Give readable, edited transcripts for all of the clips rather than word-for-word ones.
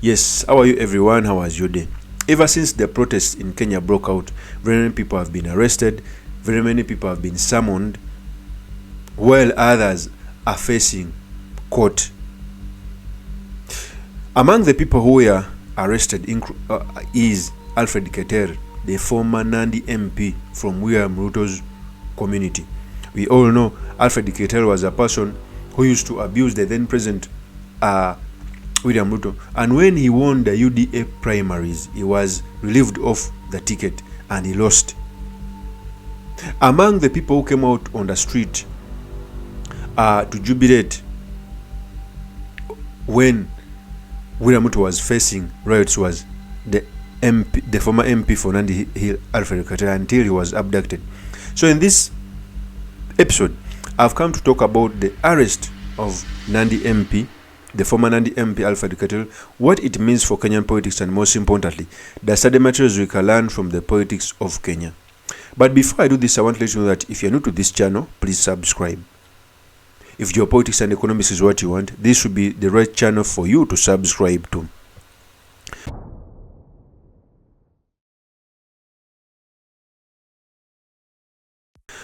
Yes, how are you everyone? How was your day? Ever since the protests in Kenya broke out, very many people have been arrested, very many people have been summoned, while others are facing court. Among the people who were arrested is ALFRED KETER, the former Nandi MP from William RUTO's community. We all know ALFRED KETER was a person who used to abuse the then president William RUTO, and when he won the UDA primaries, he was relieved of the ticket and he lost. Among the people who came out on the street to jubilate when William RUTO was facing riots was the former MP for Nandi Hill, ALFRED KETER, until he was abducted. So in this episode, I've come to talk about the arrest of Nandi MP, the former Nandi MP ALFRED KETER, what it means for Kenyan politics, and most importantly, the study materials we can learn from the politics of Kenya. But before I do this, I want to let you know that if you're new to this channel, please subscribe. If your politics and economics is what you want, this should be the right channel for you to subscribe to.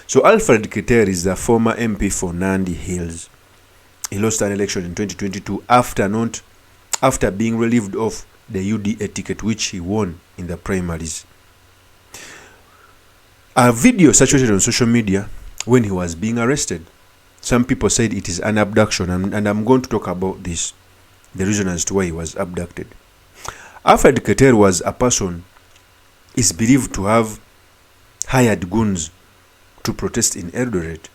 So ALFRED KETER is the former MP for Nandi Hills. He lost an election in 2022 after being relieved of the UDA ticket which he won in the primaries. A video circulated on social media when he was being arrested. Some people said it is an abduction, and I'm going to talk about this, the reason as to why he was abducted. ALFRED KETER was a person is believed to have hired goons to protest in Eldoret.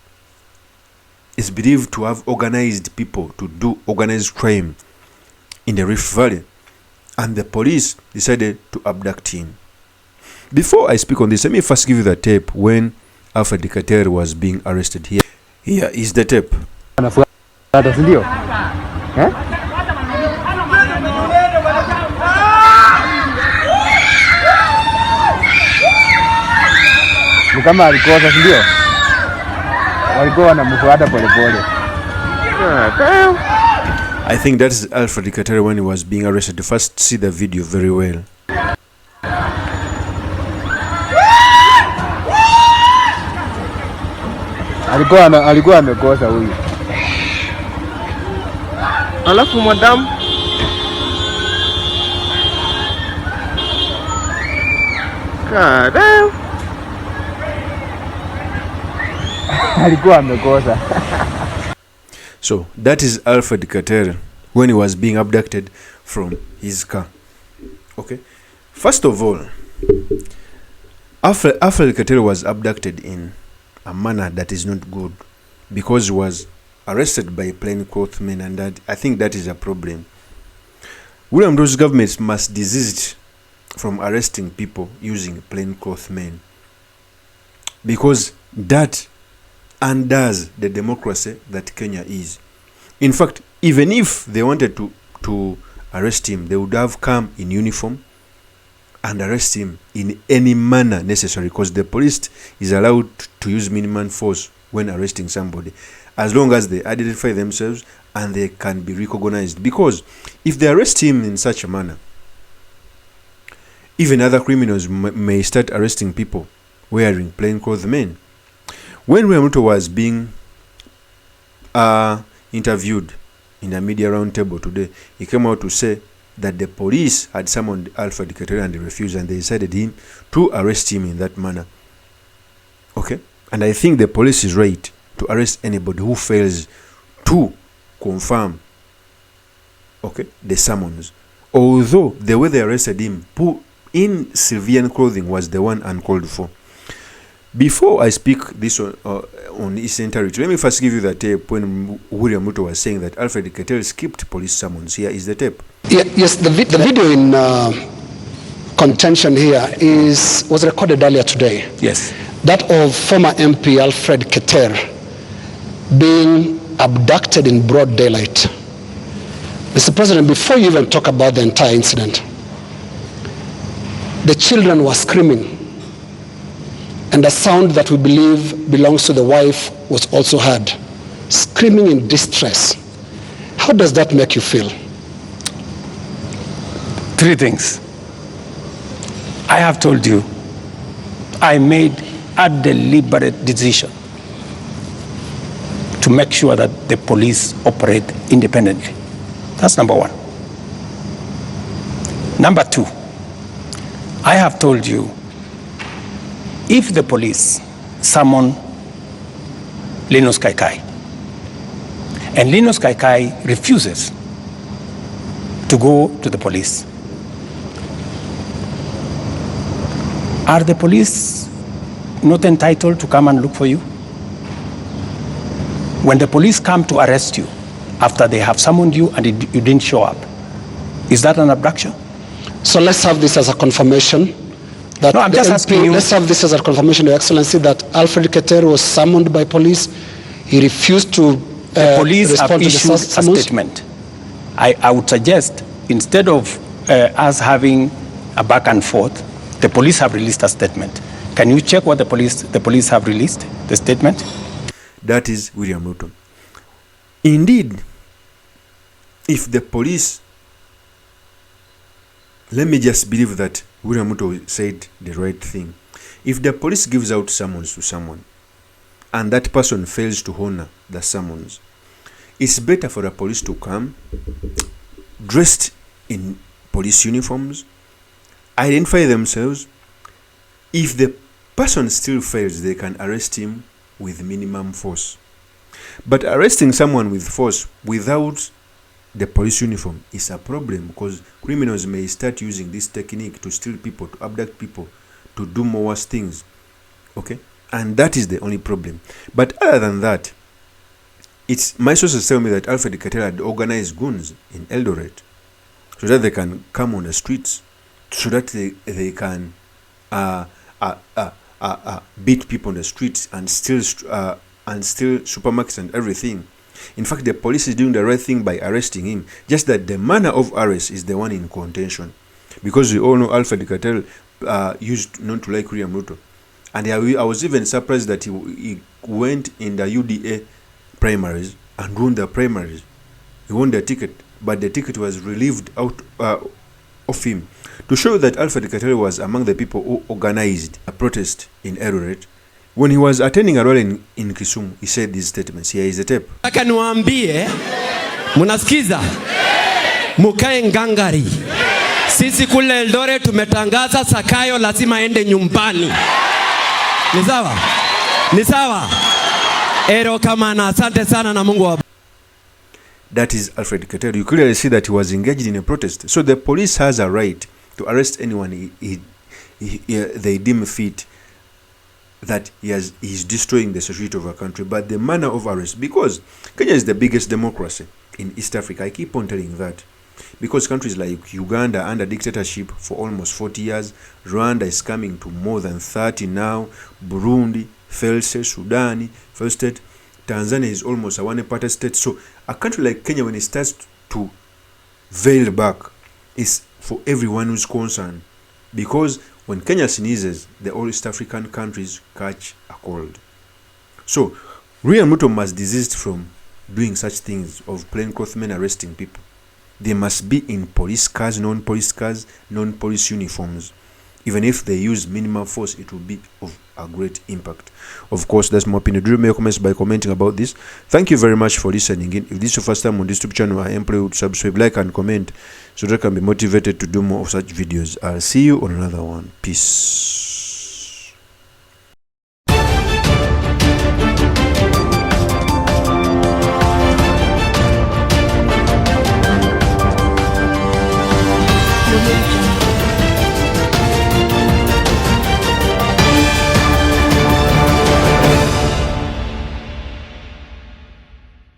Is believed to have organized people to do organized crime in the Rift Valley, and the police decided to abduct him. Before I speak on this, let me first give you the tape when ALFRED KETER was being arrested. Here is the tape. I think that is ALFRED KETER when he was being arrested. First see the video very well. Alikuwa amekosa huyu. Alafu madam kada alikuwa amekosa. So that is ALFRED KETER when he was being abducted from his car. Okay, first of all, ALFRED KETER was abducted in a manner that is not good, because he was arrested by plainclothes men, and that, I think that is a problem. William Ruto's government must desist from arresting people using plainclothes men, because that undoes the democracy that Kenya is. In fact, even if they wanted to arrest him, they would have come in uniform and arrest him in any manner necessary, because the police is allowed to use minimum force when arresting somebody, as long as they identify themselves and they can be recognized. Because if they arrest him in such a manner, even other criminals may start arresting people wearing plainclothes men. When William RUTO was being interviewed in a media roundtable today, he came out to say that the police had summoned ALFRED KETER and they refused, and they decided to arrest him in that manner. Okay, and I think the police is right to arrest anybody who fails to confirm, okay, the summons. Although the way they arrested him, put in civilian clothing, was the one uncalled for. Before I speak this on Eastern Territory, let me first give you the tape when William RUTO was saying that ALFRED KETER skipped police summons. Here is the tape. Yes, the video in contention here was recorded earlier today. Yes. That of former MP ALFRED KETER being abducted in broad daylight. Mr. President, before you even talk about the entire incident, the children were screaming, and a sound that we believe belongs to the wife was also heard, screaming in distress. How does that make you feel? Three things. I have told you, I made a deliberate decision to make sure that the police operate independently. That's number one. Number two, I have told you, if the police summon Linus Kaikai and Linus Kaikai refuses to go to the police, are the police not entitled to come and look for you? When the police come to arrest you after they have summoned you and you didn't show up, is that an abduction? So let's have this as a confirmation. That no, I'm just asking you. Let's have this as a confirmation, Your Excellency, that Alfred KETER was summoned by police. He refused to the police have respond to issued the a summons. statement. I would suggest, instead of us having a back and forth, the police have released a statement. Can you check what the police have released, the statement? That is William Ruto. Indeed, if the police, let me just believe that William Ruto said the right thing. If the police gives out summons to someone and that person fails to honor the summons, it's better for the police to come dressed in police uniforms, identify themselves. If the person still fails, they can arrest him with minimum force. But arresting someone with force without the police uniform is a problem, because criminals may start using this technique to steal people, to abduct people, to do more worse things. Okay? And that is the only problem. But other than that, it's my sources tell me that Alfred KETER had organized goons in Eldoret so that they can come on the streets, so that they can beat people on the streets and steal supermarkets and everything. In fact, the police is doing the right thing by arresting him. Just that the manner of arrest is the one in contention, because we all know Alfred KETER used not to like William Ruto, and I was even surprised that he went in the UDA primaries and won the primaries. He won the ticket, but the ticket was relieved out of him, to show that Alfred KETER was among the people who organized a protest in Eldoret. When he was attending a rally in Kisumu, he said these statements. Here is the tape. Nataka niwaambie, munasikiza? Mukae ngangari. Sisi kule Eldoret tumetangaza Sakayo lazima ende nyumbani. Ni sawa? Ni sawa? Ero kamana, asante sana na Mungu wa. That is Alfred KETER. You clearly see that he was engaged in a protest. So the police has a right to arrest anyone they deem fit, that he's destroying the security of our country. But the manner of arrest, because Kenya is the biggest democracy in East Africa, I keep on telling that, because countries like Uganda are under dictatorship for almost 40 years, Rwanda is coming to more than 30 now, Burundi, failed state, Sudan, failed state, Tanzania is almost a one-party state. So a country like Kenya, when it starts to veil back, is for everyone who's concerned, because when Kenya sneezes, the all East African countries catch a cold. So William Ruto must desist from doing such things of plainclothes men arresting people. They must be in police cars, non-police uniforms. Even if they use minimum force, it will be of a great impact. Of course, that's my opinion. Do make your comments by commenting about this. Thank you very much for listening in. If this is your first time on this YouTube channel, I implore you to subscribe, like, and comment so that I can be motivated to do more of such videos. I'll see you on another one. Peace.